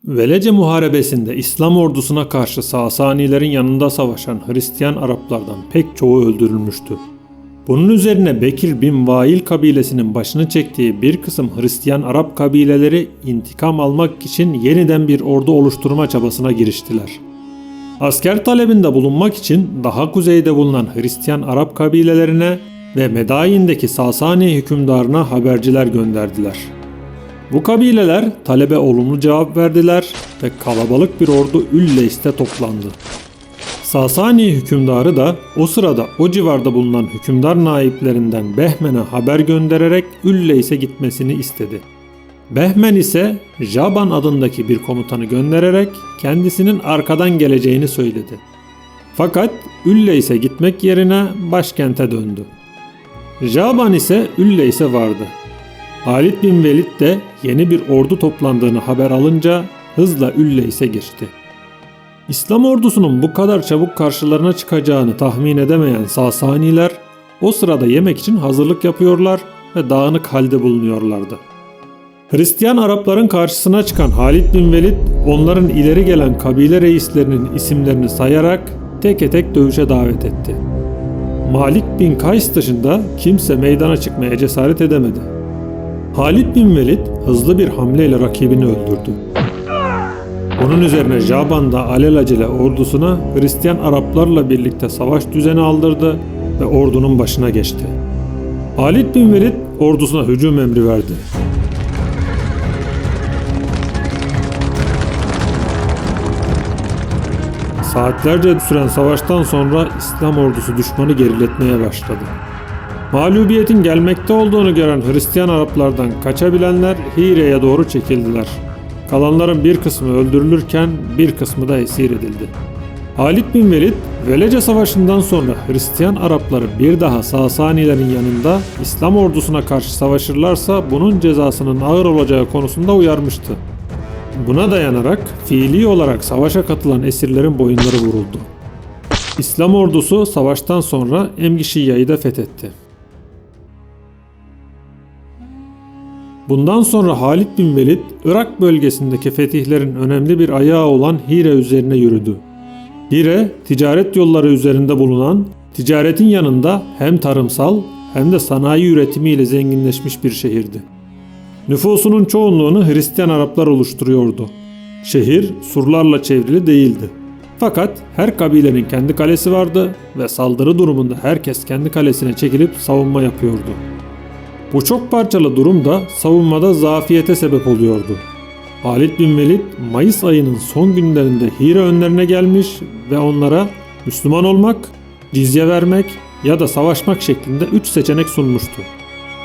Velece Muharebesi'nde İslam ordusuna karşı Sasanilerin yanında savaşan Hristiyan Araplardan pek çoğu öldürülmüştü. Bunun üzerine Bekir bin Vail kabilesinin başını çektiği bir kısım Hristiyan Arap kabileleri intikam almak için yeniden bir ordu oluşturma çabasına giriştiler. Asker talebinde bulunmak için daha kuzeyde bulunan Hristiyan Arap kabilelerine ve Medain'deki Sasani hükümdarına haberciler gönderdiler. Bu kabileler talebe olumlu cevap verdiler ve kalabalık bir ordu Ülleys'te toplandı. Sasani hükümdarı da o sırada o civarda bulunan hükümdar naiplerinden Behmen'e haber göndererek Ülleys'e gitmesini istedi. Behmen ise Jaban adındaki bir komutanı göndererek kendisinin arkadan geleceğini söyledi. Fakat Ülleys'e gitmek yerine başkente döndü. Jaban ise Ülleys'e vardı. Halid bin Velid de yeni bir ordu toplandığını haber alınca hızla Ülleys'e geçti. İslam ordusunun bu kadar çabuk karşılarına çıkacağını tahmin edemeyen Sasaniler o sırada yemek için hazırlık yapıyorlar ve dağınık halde bulunuyorlardı. Hristiyan Arapların karşısına çıkan Halid bin Velid onların ileri gelen kabile reislerinin isimlerini sayarak tek tek dövüşe davet etti. Malik bin Kays dışında kimse meydana çıkmaya cesaret edemedi. Halid bin Velid hızlı bir hamleyle rakibini öldürdü. Bunun üzerine Jaban da alelacele ordusuna Hristiyan Araplarla birlikte savaş düzeni aldırdı ve ordunun başına geçti. Halid bin Velid ordusuna hücum emri verdi. Saatlerce süren savaştan sonra İslam ordusu düşmanı geriletmeye başladı. Mağlubiyetin gelmekte olduğunu gören Hristiyan Araplardan kaçabilenler Hire'ye doğru çekildiler. Kalanların bir kısmı öldürülürken bir kısmı da esir edildi. Halid bin Velid, Velece Savaşı'ndan sonra Hristiyan Arapları bir daha Sasanilerin yanında İslam ordusuna karşı savaşırlarsa bunun cezasının ağır olacağı konusunda uyarmıştı. Buna dayanarak fiili olarak savaşa katılan esirlerin boyunları vuruldu. İslam ordusu savaştan sonra Emgişiyya'yı da fethetti. Bundan sonra Halid bin Velid, Irak bölgesindeki fetihlerin önemli bir ayağı olan Hire üzerine yürüdü. Hire, ticaret yolları üzerinde bulunan, ticaretin yanında hem tarımsal hem de sanayi üretimiyle zenginleşmiş bir şehirdi. Nüfusunun çoğunluğunu Hristiyan Araplar oluşturuyordu. Şehir surlarla çevrili değildi. Fakat her kabilenin kendi kalesi vardı ve saldırı durumunda herkes kendi kalesine çekilip savunma yapıyordu. Bu çok parçalı durum da savunmada zafiyete sebep oluyordu. Halid bin Velid Mayıs ayının son günlerinde Hire önlerine gelmiş ve onlara Müslüman olmak, cizye vermek ya da savaşmak şeklinde 3 seçenek sunmuştu.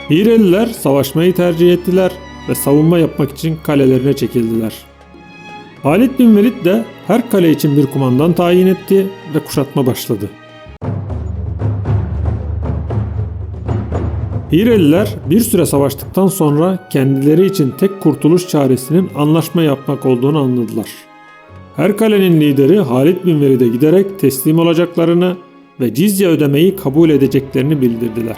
Hireliler savaşmayı tercih ettiler ve savunma yapmak için kalelerine çekildiler. Halid bin Velid de her kale için bir kumandan tayin etti ve kuşatma başladı. Hireliler bir süre savaştıktan sonra kendileri için tek kurtuluş çaresinin anlaşma yapmak olduğunu anladılar. Her kalenin lideri Halid bin Velid'e giderek teslim olacaklarını ve cizye ödemeyi kabul edeceklerini bildirdiler.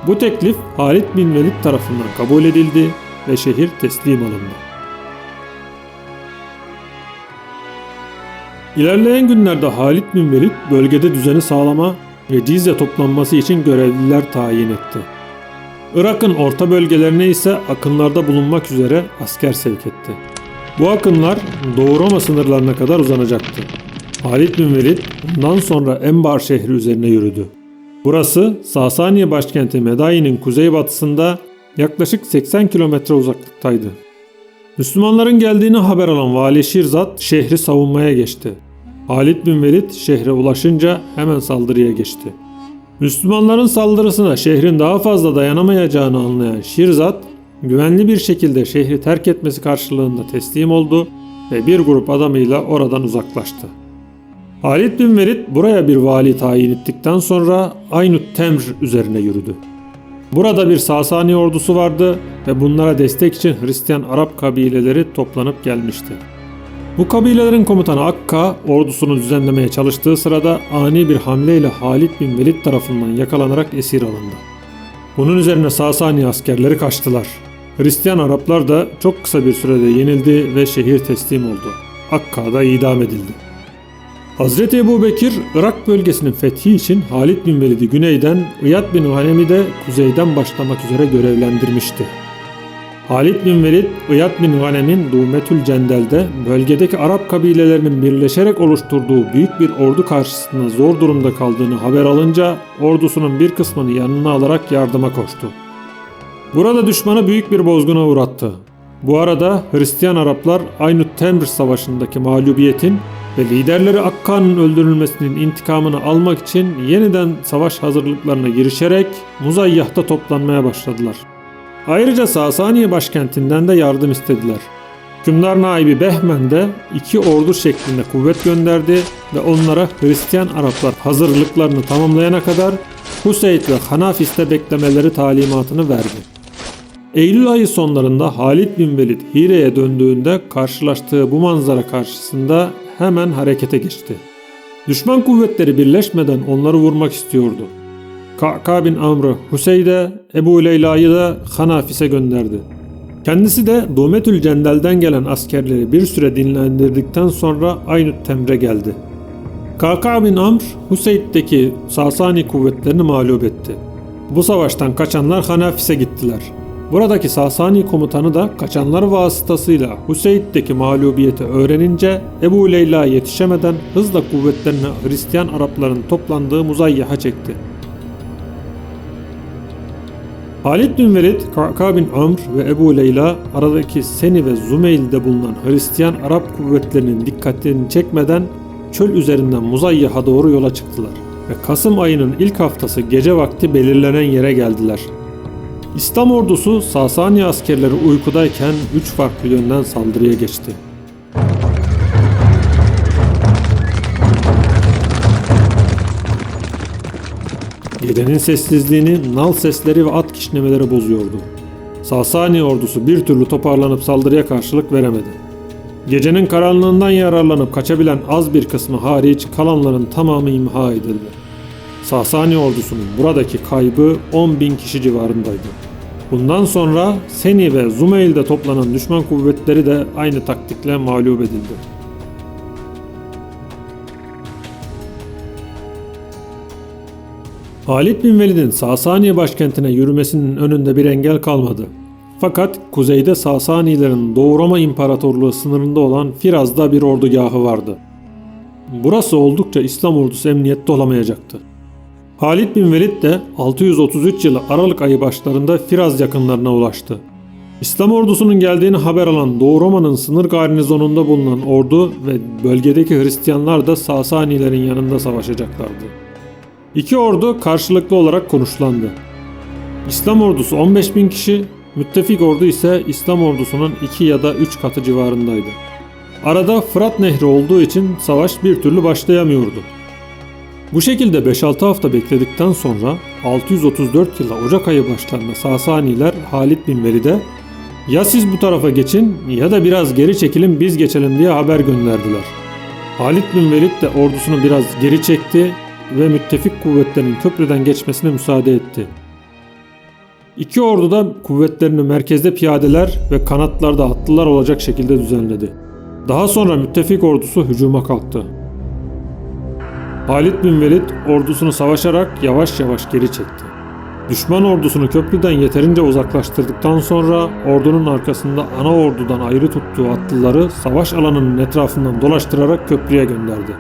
Bu teklif Halid bin Velid tarafından kabul edildi ve şehir teslim alındı. İlerleyen günlerde Halid bin Velid bölgede düzeni sağlama ve cizye toplanması için görevliler tayin etti. Irak'ın orta bölgelerine ise akınlarda bulunmak üzere asker sevk etti. Bu akınlar Doğu Roma sınırlarına kadar uzanacaktı. Halid bin Velid bundan sonra Enbar şehri üzerine yürüdü. Burası Sasaniye başkenti Medain'in kuzeybatısında yaklaşık 80 kilometre uzaklıktaydı. Müslümanların geldiğini haber alan Vali Şirzat şehri savunmaya geçti. Halid bin Velid şehre ulaşınca hemen saldırıya geçti. Müslümanların saldırısına şehrin daha fazla dayanamayacağını anlayan Şirzat, güvenli bir şekilde şehri terk etmesi karşılığında teslim oldu ve bir grup adamıyla oradan uzaklaştı. Halid bin Velid buraya bir vali tayin ettikten sonra Aynut Temr üzerine yürüdü. Burada bir Sasani ordusu vardı ve bunlara destek için Hristiyan Arap kabileleri toplanıp gelmişti. Bu kabilelerin komutanı Akka ordusunu düzenlemeye çalıştığı sırada ani bir hamleyle Halid bin Velid tarafından yakalanarak esir alındı. Bunun üzerine Sasani askerleri kaçtılar. Hristiyan Araplar da çok kısa bir sürede yenildi ve şehir teslim oldu. Akka da idam edildi. Hazreti Ebubekir, Irak bölgesinin fethi için Halid bin Velid'i güneyden, İyad bin Ghanem'i de kuzeyden başlamak üzere görevlendirmişti. Halid bin Velid, İyad bin Ghanem'in Dumetül Cendel'de bölgedeki Arap kabilelerinin birleşerek oluşturduğu büyük bir ordu karşısında zor durumda kaldığını haber alınca ordusunun bir kısmını yanına alarak yardıma koştu. Burada düşmanı büyük bir bozguna uğrattı. Bu arada Hristiyan Araplar Aynut Temr Savaşı'ndaki mağlubiyetin ve liderleri Akka'nın öldürülmesinin intikamını almak için yeniden savaş hazırlıklarına girişerek Muzayyah'ta toplanmaya başladılar. Ayrıca Sasaniye başkentinden de yardım istediler. Hükümdar naibi Behmen de 2 ordu şeklinde kuvvet gönderdi ve onlara Hristiyan Araplar hazırlıklarını tamamlayana kadar Huseyd ve Hanafis'te beklemeleri talimatını verdi. Eylül ayı sonlarında Halid bin Velid Hire'ye döndüğünde karşılaştığı bu manzara karşısında hemen harekete geçti. Düşman kuvvetleri birleşmeden onları vurmak istiyordu. Ka'ka bin Amr'ı Huseyd'e, Ebu Leyla'yı da Hanafis'e gönderdi. Kendisi de Dumetül Cendel'den gelen askerleri bir süre dinlendirdikten sonra Aynut Temr'e geldi. Ka'ka bin Amr, Huseyd'deki Sasani kuvvetlerini mağlup etti. Bu savaştan kaçanlar Hanafis'e gittiler. Buradaki Sasani komutanı da kaçanlar vasıtasıyla Huseyd'deki mağlubiyeti öğrenince Ebu Leyla yetişemeden hızla kuvvetlerini Hristiyan Arapların toplandığı Muzayyah'a çekti. Halid bin Velid, Ka'ka bin Amr ve Ebu Leyla aradaki Seni ve Zumeyl'de bulunan Hristiyan Arap kuvvetlerinin dikkatlerini çekmeden çöl üzerinden Muzayyah'a doğru yola çıktılar ve Kasım ayının ilk haftası gece vakti belirlenen yere geldiler. İslam ordusu Sasani askerleri uykudayken 3 farklı yönden saldırıya geçti. Gecenin sessizliğini nal sesleri ve at kişnemeleri bozuyordu. Sasani ordusu bir türlü toparlanıp saldırıya karşılık veremedi. Gecenin karanlığından yararlanıp kaçabilen az bir kısmı hariç kalanların tamamı imha edildi. Sasani ordusunun buradaki kaybı 10.000 kişi civarındaydı. Bundan sonra Seni ve Zumeyl'de toplanan düşman kuvvetleri de aynı taktikle mağlup edildi. Halid bin Velid'in Sasaniye başkentine yürümesinin önünde bir engel kalmadı. Fakat kuzeyde Sasanilerin Doğu Roma İmparatorluğu sınırında olan Firaz'da bir ordugahı vardı. Burası oldukça İslam ordusu emniyette olamayacaktı. Halid bin Velid de 633 yılı Aralık ayı başlarında Firaz yakınlarına ulaştı. İslam ordusunun geldiğini haber alan Doğu Roma'nın sınır garnizonunda bulunan ordu ve bölgedeki Hristiyanlar da Sasanilerin yanında savaşacaklardı. İki ordu karşılıklı olarak konuşlandı. İslam ordusu 15.000 kişi, müttefik ordu ise İslam ordusunun 2 ya da 3 katı civarındaydı. Arada Fırat Nehri olduğu için savaş bir türlü başlayamıyordu. Bu şekilde 5-6 hafta bekledikten sonra 634 yılı Ocak ayı başlarında Sasaniler Halid bin Velid'e "Ya siz bu tarafa geçin ya da biraz geri çekilin biz geçelim" diye haber gönderdiler. Halid bin Velid de ordusunu biraz geri çekti ve müttefik kuvvetlerin köprüden geçmesine müsaade etti. İki ordu da kuvvetlerini merkezde piyadeler ve kanatlarda atlılar olacak şekilde düzenledi. Daha sonra müttefik ordusu hücuma kalktı. Halid bin Velid ordusunu savaşarak yavaş yavaş geri çekti. Düşman ordusunu köprüden yeterince uzaklaştırdıktan sonra ordunun arkasında ana ordudan ayrı tuttuğu atlıları savaş alanının etrafından dolaştırarak köprüye gönderdi.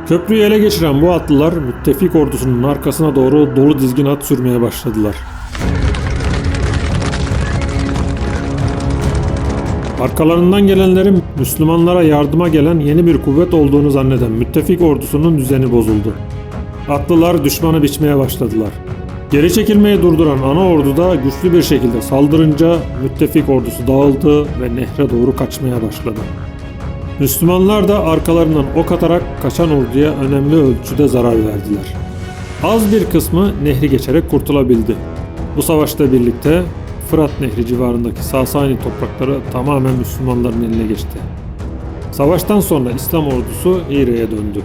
Köprüyü ele geçiren bu atlılar müttefik ordusunun arkasına doğru dolu dizgin at sürmeye başladılar. Arkalarından gelenlerin Müslümanlara yardıma gelen yeni bir kuvvet olduğunu zanneden müttefik ordusunun düzeni bozuldu. Atlılar düşmanı biçmeye başladılar. Geri çekilmeyi durduran ana ordu da güçlü bir şekilde saldırınca müttefik ordusu dağıldı ve nehre doğru kaçmaya başladı. Müslümanlar da arkalarından ok atarak kaçan orduya önemli ölçüde zarar verdiler. Az bir kısmı nehri geçerek kurtulabildi. Bu savaşla birlikte Fırat Nehri civarındaki Sasani toprakları tamamen Müslümanların eline geçti. Savaştan sonra İslam ordusu Hire'ye döndü.